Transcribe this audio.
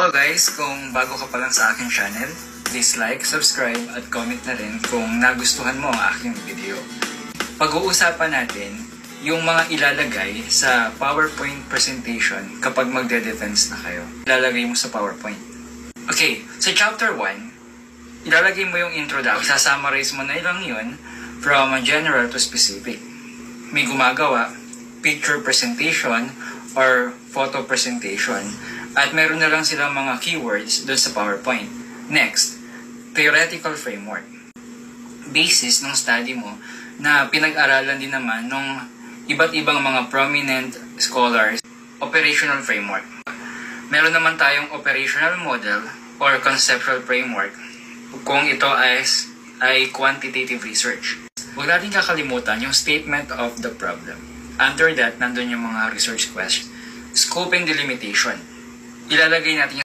Hello guys, kung bago ka pa lang sa aking channel, please like, subscribe at comment na rin kung nagustuhan mo ang aking video. Pag-uusapan natin yung mga ilalagay sa PowerPoint presentation kapag magde-defense na kayo. Ilalagay mo sa PowerPoint. Okay, sa chapter 1, ilalagay mo yung introduction. Sasummarize mo na lang yun from general to specific. May gumagawa, picture presentation or photo presentation. At meron na lang silang mga keywords doon sa PowerPoint. Next, theoretical framework. Basis ng study mo na pinag-aralan din naman ng iba't ibang mga prominent scholars. Operational framework. Meron naman tayong operational model or conceptual framework kung ito ay quantitative research. Huwag natin kakalimutan yung statement of the problem. Under that, nandun yung mga research questions. Scope and delimitation. Ilalagay natin